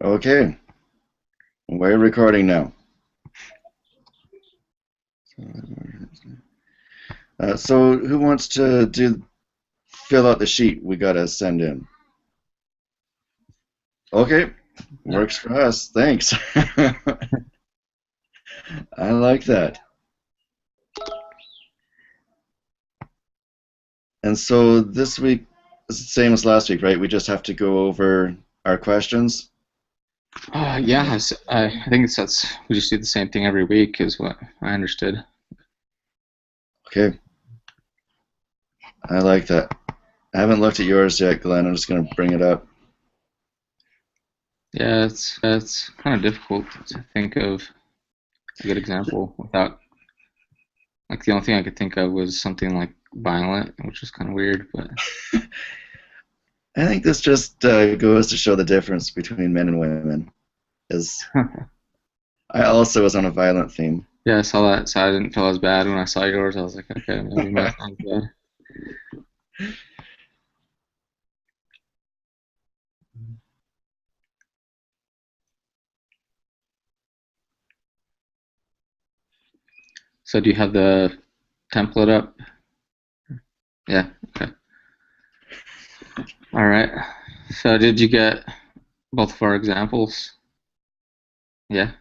Okay, we're recording now. So who wants to fill out the sheet we gotta send in? Okay, Yeah. works for us. Thanks. I like that. And so this week is the same as last week, right? We just have to go over our questions. Yeah, I think that's we just do the same thing every week, is what I understood. Okay, I like that. I haven't looked at yours yet, Glenn. I'm just gonna bring it up. Yeah, it's kind of difficult to think of a good example without like the only thing I could think of was something like violent, which is kind of weird. But I think this just goes to show the difference between men and women. Is I also was on a violent theme. yeah, I saw that, so I didn't feel as bad when I saw yours. I was like, okay, maybe mine's not as bad. So do you have the template up? Yeah. Okay. All right. So did you get both of our examples? Yeah.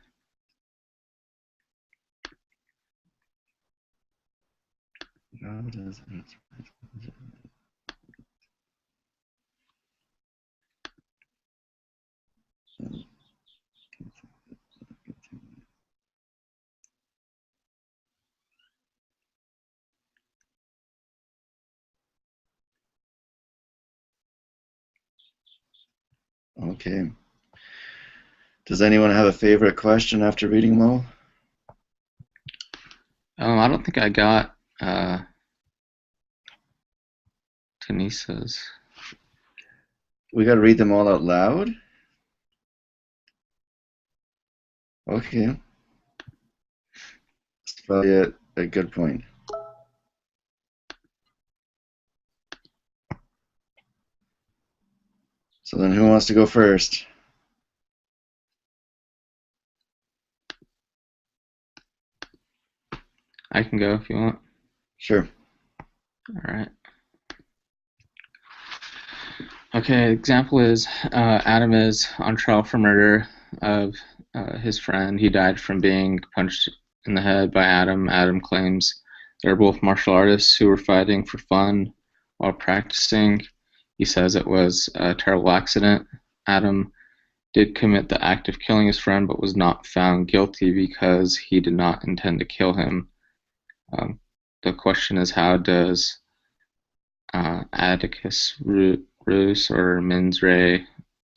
Okay. Does anyone have a favorite question after reading them all? I don't think I got Denise's. We got to read them all out loud? Okay. That's probably a good point. So then who wants to go first? I can go if you want. Sure. All right. Okay, example is Adam is on trial for murder of his friend. He died from being punched in the head by Adam. Adam claims they're both martial artists who were fighting for fun while practicing. He says it was a terrible accident. Adam did commit the act of killing his friend but was not found guilty because he did not intend to kill him. Um, the question is, how does Atticus Reus or mens rea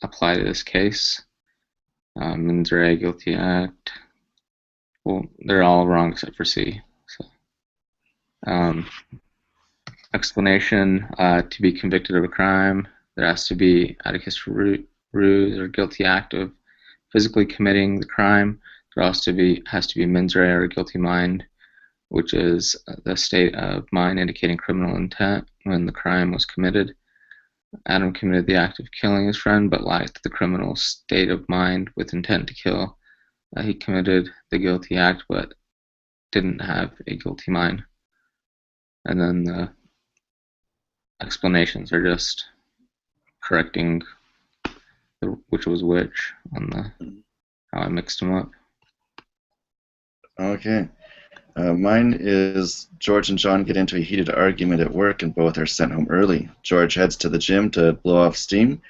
apply to this case? Mens rea, guilty act. Well, they're all wrong except for C. So, um, explanation: to be convicted of a crime, there has to be Atticus Reus or guilty act of physically committing the crime. There also has to be mens rea or guilty mind, which is the state of mind indicating criminal intent when the crime was committed. Adam committed the act of killing his friend, but lacked the criminal state of mind with intent to kill. He committed the guilty act, but didn't have a guilty mind. And then the explanations are just correcting which was which on the how I mixed them up. Okay. Mine is George and John get into a heated argument at work and both are sent home early. George heads to the gym to blow off steam.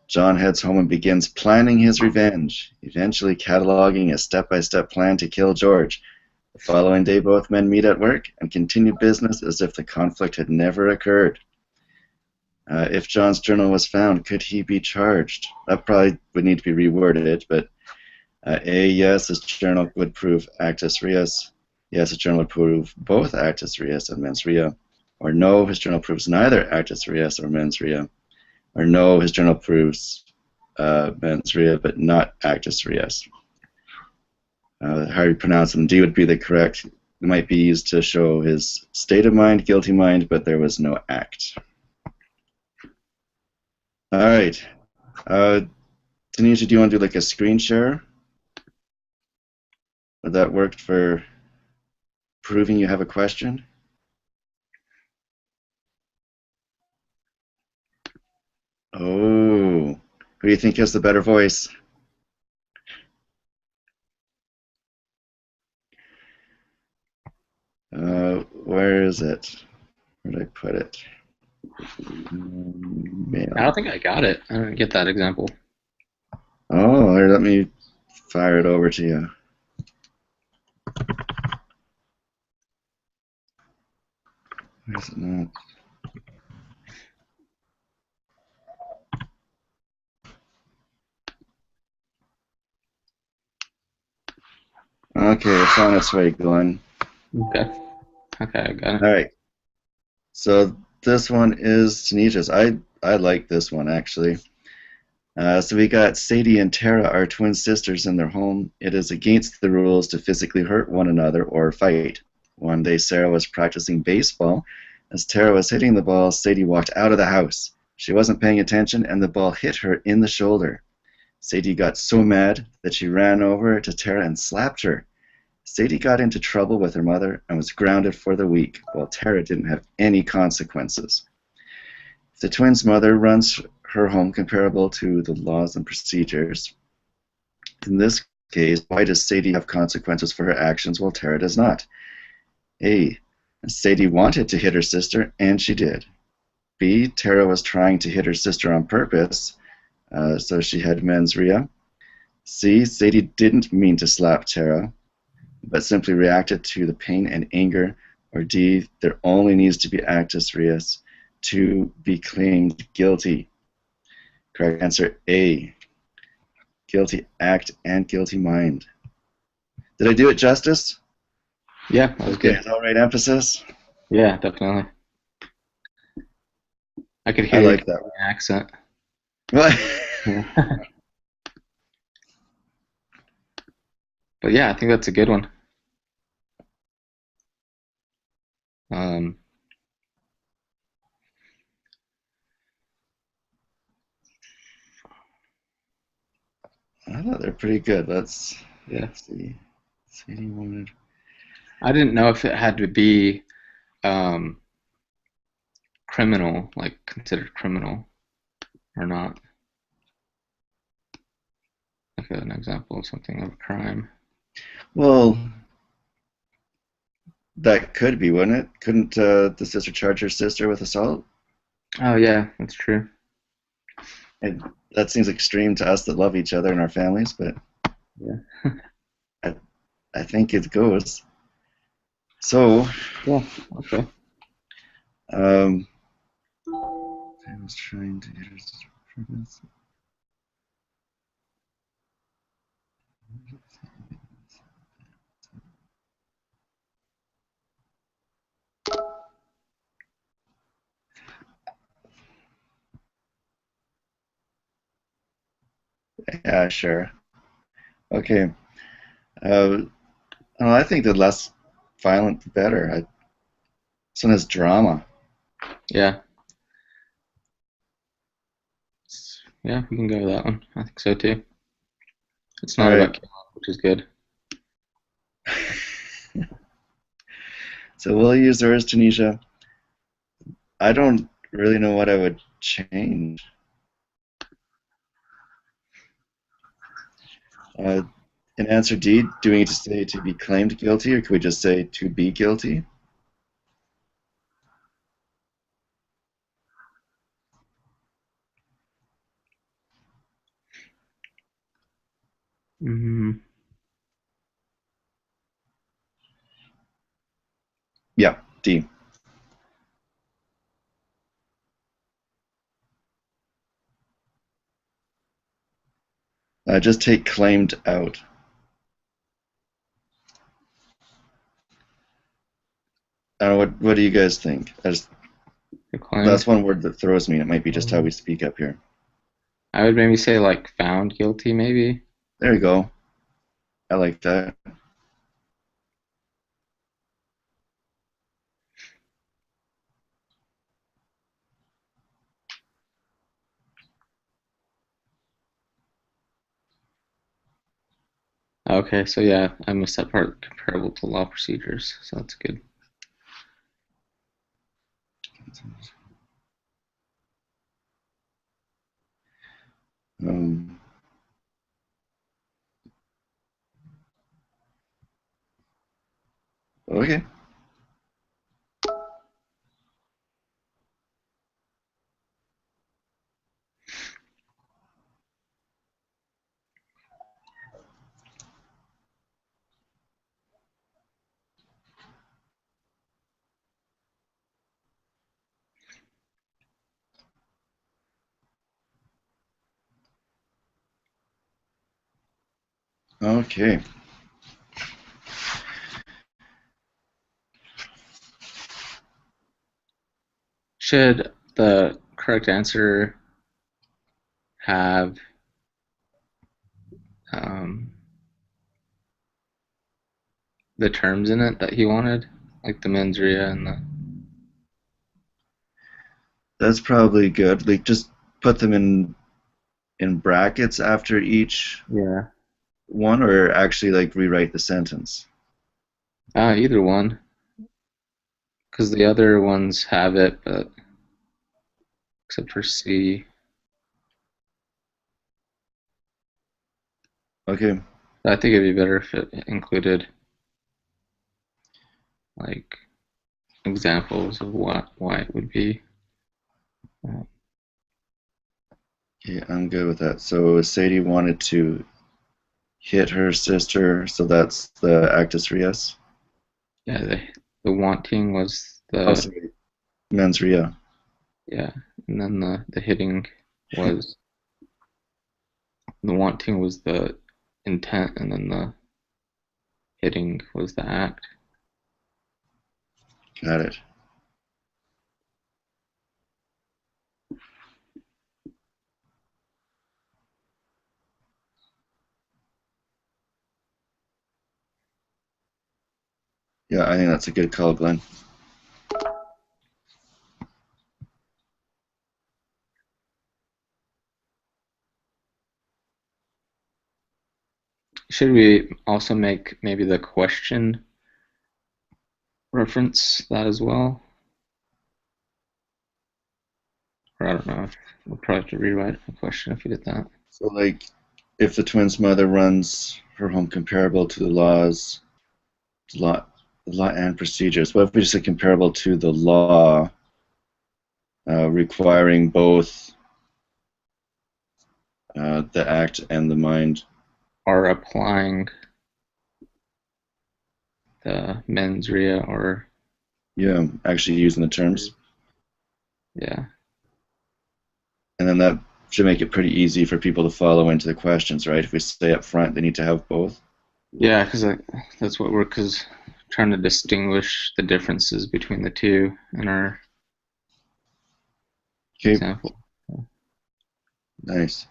John heads home and begins planning his revenge, eventually cataloging a step-by-step plan to kill George. The following day, both men meet at work and continue business as if the conflict had never occurred. If John's journal was found, could he be charged? That probably would need to be reworded, but A, yes, his journal would prove actus reus. Yes, his journal would prove both actus reus and mens rea. Or no, his journal proves neither actus reus or mens rea. Or no, his journal proves mens rea but not actus reus. How you pronounce them, D would be the correct. It might be used to show his state of mind, guilty mind, but there was no act. All right. Tanisha, do you want to do like a screen share? Would that work for proving you have a question? Oh, who do you think has the better voice? Where is it? Where did I put it? I don't Mail. think I got it. I didn't get that example. Oh, here, let me fire it over to you. Where's it not? Okay, it's on its way, Glenn. Okay. Okay, I got All it. right. So this one is Tanisha's. I like this one actually. So we got Sadie and Tara are twin sisters in their home. It is against the rules to physically hurt one another or fight. One day Sarah was practicing baseball. As Tara was hitting the ball, Sadie walked out of the house. She wasn't paying attention and the ball hit her in the shoulder. Sadie got so mad that she ran over to Tara and slapped her. Sadie got into trouble with her mother and was grounded for the week, while Tara didn't have any consequences. If the twins' mother runs her home comparable to the laws and procedures, in this case, why does Sadie have consequences for her actions while Tara does not? A. Sadie wanted to hit her sister, and she did. B. Tara was trying to hit her sister on purpose, so she had mens rea. C. Sadie didn't mean to slap Tara, but simply reacted to the pain and anger. Or D. There only needs to be actus reus to be claimed guilty. Correct answer A. Guilty act and guilty mind. Did I do it justice? Yeah, that was Okay, good. is that right emphasis? Yeah, definitely. I could I hear your like that. Canadian accent. What? Yeah. But yeah, I think that's a good one. Um, I thought they're pretty good. Let's yeah. see. Sadie wanted. I didn't know if it had to be um, criminal, like considered criminal or not. Like an example of something of a crime. Well, that could be, wouldn't it? Couldn't the sister charge her sister with assault? Oh yeah, that's true. And that seems extreme to us that love each other in our families, but Yeah. I, I think it goes. So, Yeah. Okay. um, I was trying to get her. Yeah, sure. Okay. Uh, oh, I think the less violent, the better. This one has drama. Yeah. Yeah, we can go with that one. I think so too. It's All not right. about killing, which is good. So we'll use yours, Tunisia. I don't really know what I would change. Uh, in answer D, do we need to say to be claimed guilty, or could we just say to be guilty? Mm, Yeah, D. Just take claimed out. I don't know, what do you guys think? Declined. That's one word that throws me. It might be just how we speak up here. I would maybe say like found guilty, maybe. There you go. I like that. Okay, so yeah, I missed that part. Comparable to law procedures, so that's good. Um, okay. Okay. Should the correct answer have um, the terms in it that he wanted, like the mens rea and the? That's probably good. Like just put them in brackets after each Yeah. one, or actually like rewrite the sentence. Either one, because the other ones have it, but except for C. Okay. I think it'd be better if it included like examples of why it would be. Yeah, I'm good with that. So Sadie wanted to hit her sister, so that's the actus reus. Yeah, the wanting was Oh, the sorry, mens rea. yeah, and then the hitting was the wanting was the intent, and then the hitting was the act. Got it. Yeah, I think that's a good call, Glenn. Should we also make maybe the question reference that as well? Or I don't know. We'll probably have to rewrite a question if we did that. So, like, if the twins' mother runs her home comparable to the law, the law and procedures. What if we just say comparable to the law, requiring both the act and the mind? Or applying the mens rea or Yeah, actually using the terms. yeah. And then that should make it pretty easy for people to follow into the questions, right? If we say up front they need to have both. Yeah, because that's what we're because trying to distinguish the differences between the two in our Okay, example. nice.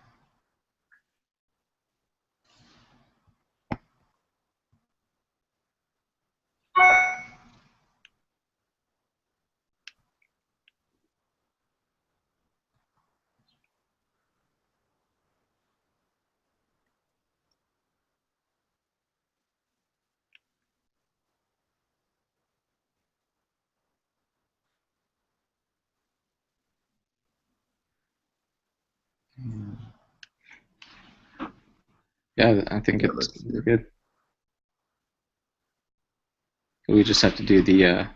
Yeah, I think Yeah, it's that's good. good. We just have to do the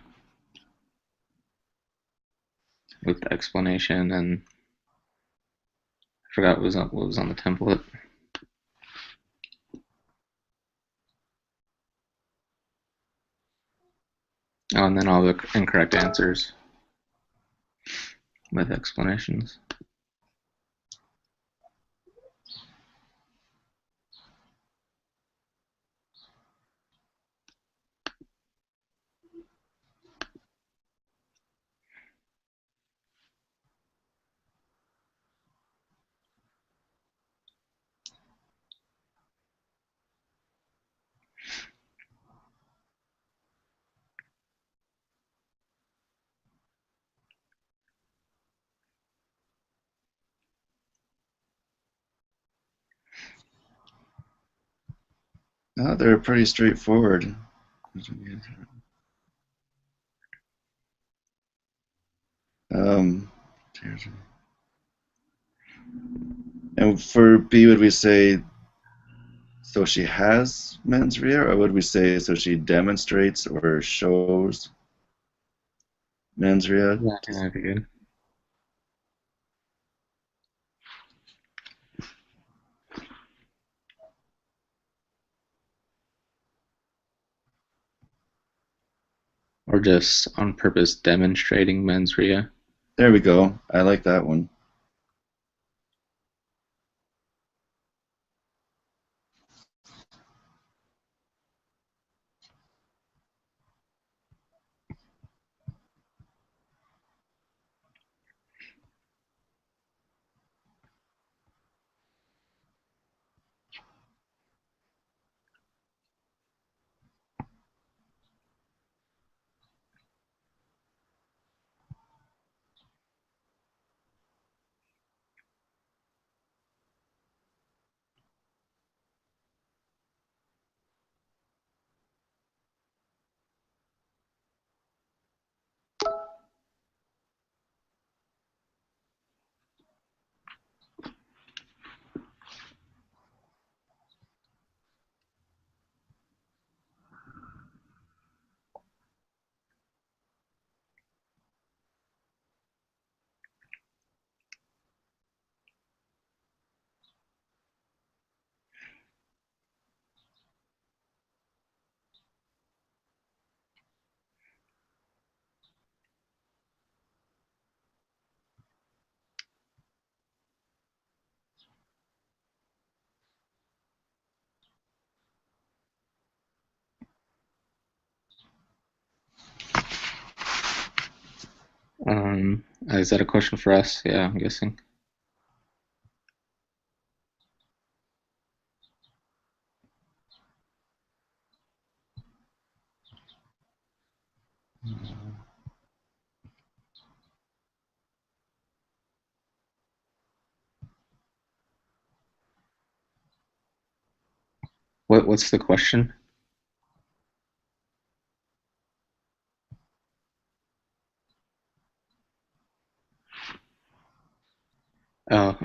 with the explanation, and I forgot what was on the template. Oh, and then all the incorrect answers with explanations. They're pretty straightforward. Um, and for B, would we say so she has mens rea, or would we say so she demonstrates or shows mens rea? Yeah, I think that'd be good. Or just on purpose demonstrating mens rea. There we go. I like that one. Is that a question for us? Yeah, I'm guessing. What's the question? Oh,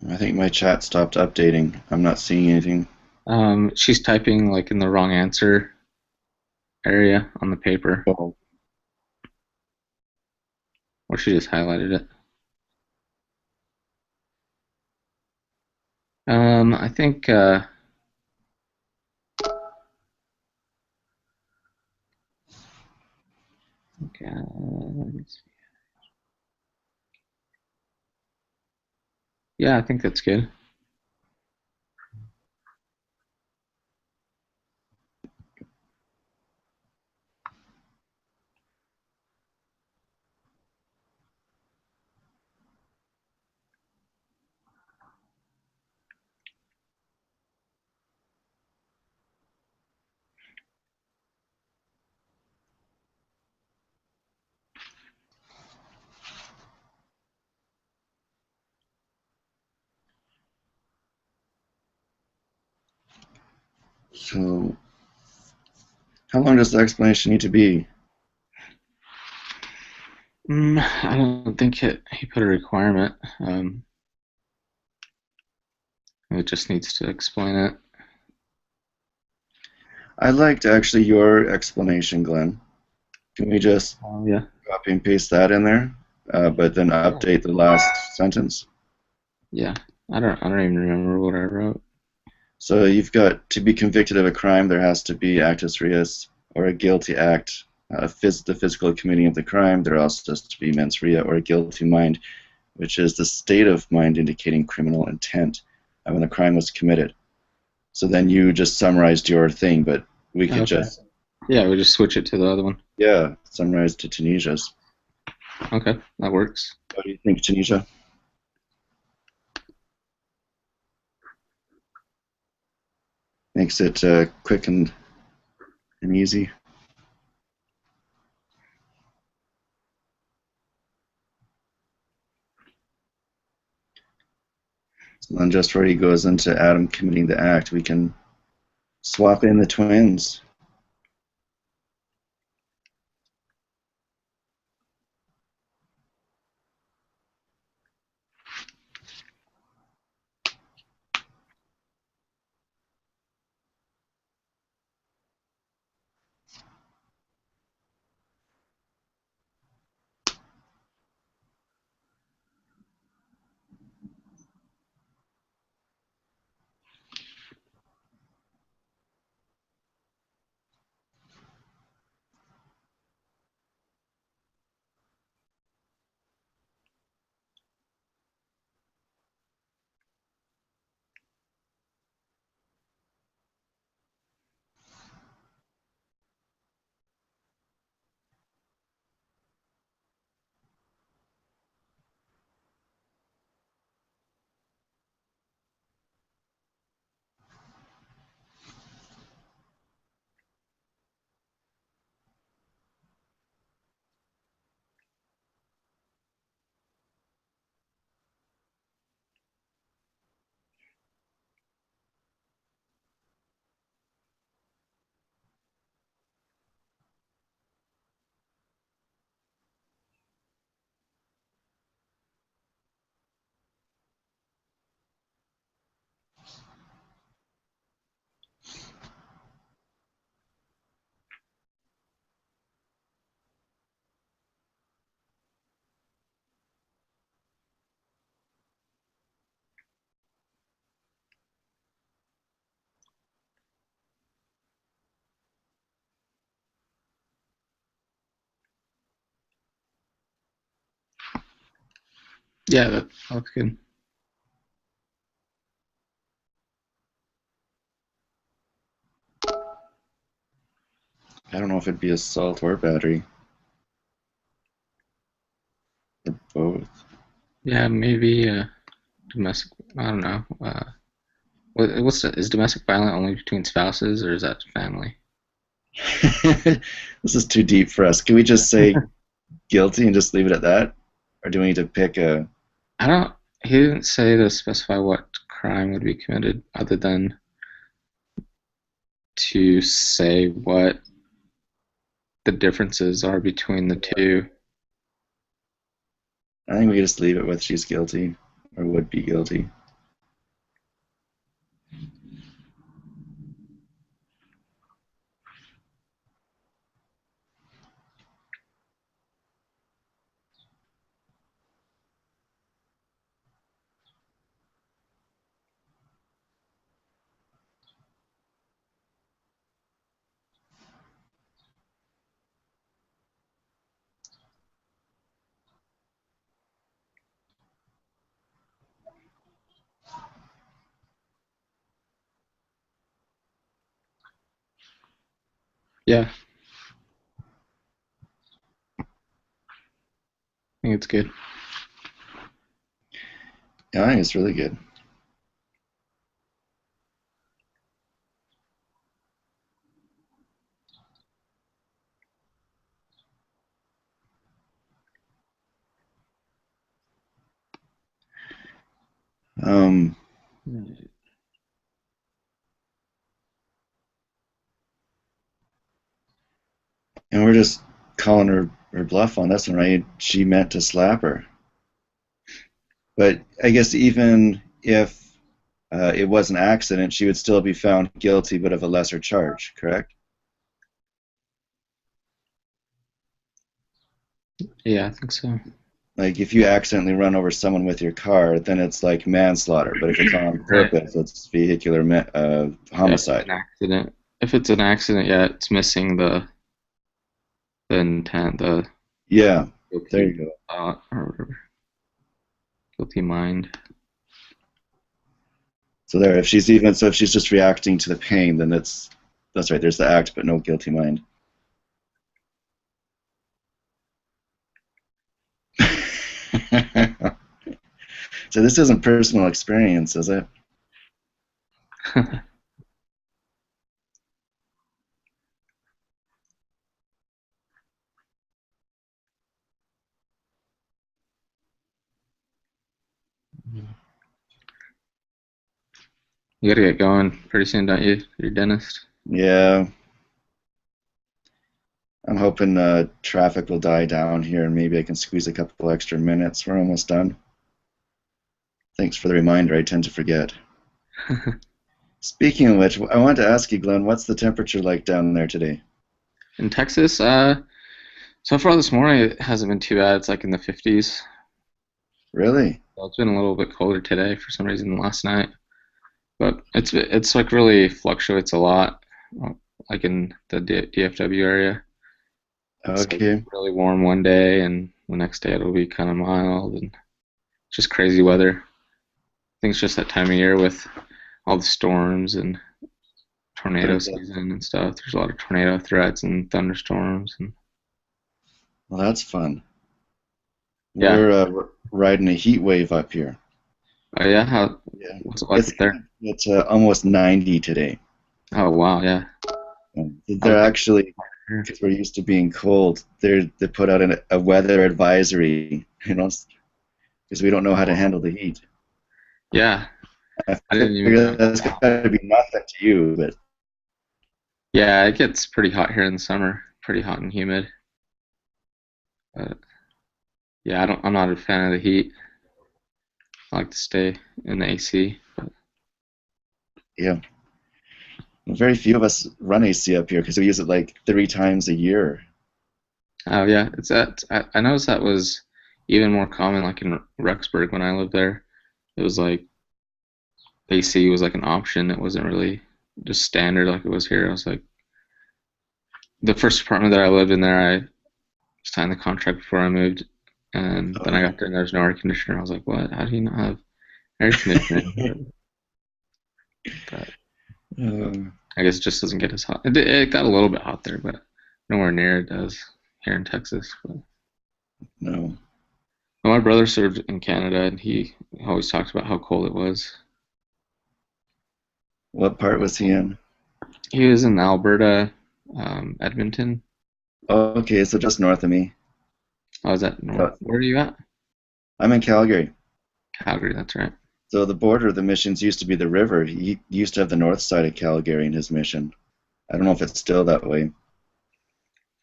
I think my chat stopped updating. I'm not seeing anything. she's typing like in the wrong answer area on the paper, Oh, or she just highlighted it. I think yeah, I think that's good. so how long does the explanation need to be? I don't think he put a requirement. It just needs to explain it. I liked actually your explanation, Glenn. Can we just Yeah. copy and paste that in there, but then update the last sentence? Yeah. I don't even remember what I wrote. So you've got to be convicted of a crime, there has to be actus reus or a guilty act, the physical committing of the crime. There also has to be mens rea or a guilty mind, which is the state of mind indicating criminal intent when the crime was committed. So then you just summarized your thing, but we could just Yeah, we just switch it to the other one. summarize to Tunisia's. Okay, that works. What do you think, Tunisia? Makes it quick and easy. So then just where he goes into Adam committing the act, we can swap in the twins. Yeah, that looks good. I don't know if it'd be assault or battery. Or both. Yeah, maybe domestic. I don't know. Is domestic violence only between spouses, or is that family? This is too deep for us. Can we just say guilty and just leave it at that? Or do we need to pick a... I don't. He didn't say to specify what crime would be committed, other than to say what the differences are between the two. I think we just leave it with she's guilty, or would be guilty. Yeah, I think it's good. Yeah, I think it's really good. Um, and we're just calling her bluff on this one, right? She meant to slap her. But I guess even if it was an accident, she would still be found guilty, but of a lesser charge, correct? Yeah, I think so. Like if you accidentally run over someone with your car, then it's like manslaughter. But if it's on Right. purpose, it's vehicular Yeah, if it's homicide. an accident. If it's an accident, yeah, it's missing the intent, the Yeah, there guilty you go. thought, or whatever. Guilty mind. So there, if she's even so, if she's just reacting to the pain, then that's right. There's the act, but no guilty mind. So this isn't personal experience, is it? You gotta get going pretty soon, don't you? Your dentist. Yeah, I'm hoping traffic will die down here and maybe I can squeeze a couple extra minutes. We're almost done. Thanks for the reminder. I tend to forget. Speaking of which, I wanted to ask you, Glenn, what's the temperature like down there today? In Texas, so far this morning it hasn't been too bad. It's like in the 50s. Really? Well, it's been a little bit colder today for some reason last night, but it's like really fluctuates a lot, like in the DFW area. It's like Okay. really warm one day, and the next day it'll be kind of mild, and just crazy weather. I think it's just that time of year with all the storms and tornado season and stuff. There's a lot of tornado threats and thunderstorms, and Well, that's fun. yeah. We're riding a heat wave up here. Oh yeah, how Yeah. what's it like up there? It's almost 90 today. Oh wow, yeah. They're actually, because we're used to being cold, they put out a weather advisory, because we don't know how to handle the heat. Yeah, I I didn't even figure know. that's got to be nothing to you, but Yeah, it gets pretty hot here in the summer, pretty hot and humid. But yeah, I'm not a fan of the heat. I like to stay in the AC. But yeah. Very few of us run AC up here because we use it like 3 times a year. oh yeah, it's that. I noticed that was even more common, like in Rexburg when I lived there. It was like AC was like an option. It wasn't really just standard like it was here. I was like, the first apartment that I lived in there, I signed the contract before I moved, and then I got there and there was no air conditioner. I was like, what? How do you not have air conditioning? But I guess it just doesn't get as hot. It got a little bit hot there, but nowhere near it does here in Texas. But No. well, my brother served in Canada, and he always talked about how cold it was. What part was he in? He was in Alberta, Edmonton. Okay, so just north of me. Oh, is that north? Uh, Where are you at? I'm in Calgary. Calgary, that's right. So the border of the missions used to be the river. He used to have the north side of Calgary in his mission. I don't know if it's still that way.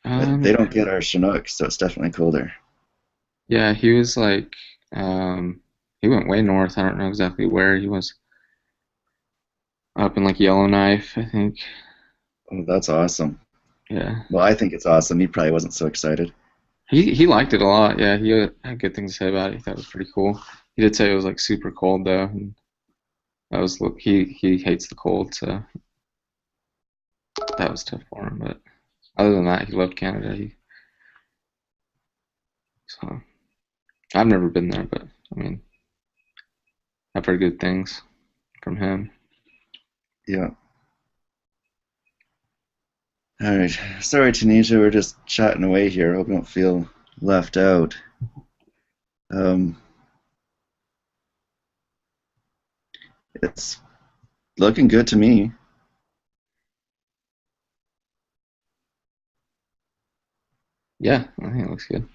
But they Um, don't get our Chinooks, so it's definitely colder. yeah, he was like, um, he went way north. I don't know exactly where he was. Up in like Yellowknife, I think. Oh, that's awesome. Yeah, Well, I think it's awesome. He probably wasn't so excited. he liked it a lot. Yeah, he had good things to say about it. He thought it was pretty cool. He did say it was like super cold though, and that was he hates the cold, so that was tough for him. But other than that, he loved Canada. So I've never been there, but I mean, I've heard good things from him. Yeah. All right. Sorry, Tanisha. We're just chatting away here. Hope you don't feel left out. Um, it's looking good to me. Yeah, I think it looks good.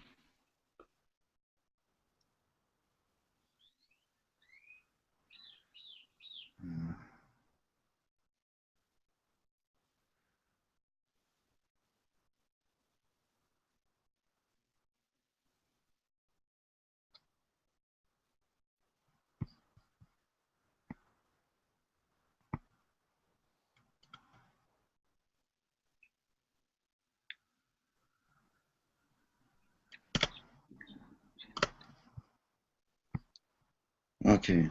Okay.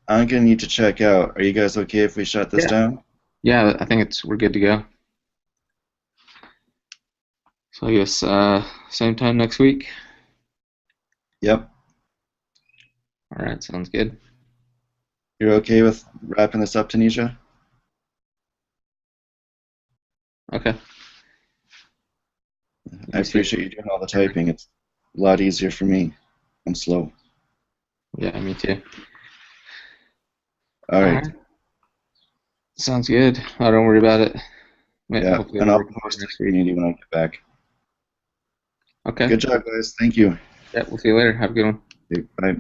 I'm gonna need to check out. Are you guys okay if we shut this Yeah. down? Yeah, I think we're good to go. So I guess same time next week. Yep. All right, sounds good. You're okay with wrapping this up, Tanisha? Okay. I You too. appreciate you doing all the typing. It's a lot easier for me. I'm slow. Yeah, me too. All All right. right. Sounds good. Oh, don't worry about it. Yeah. Hopefully And it'll I'll work post to next the week. community when I get back. Okay. Good job, guys. Thank you. Yeah, we'll see you later. Have a good one. Okay, bye.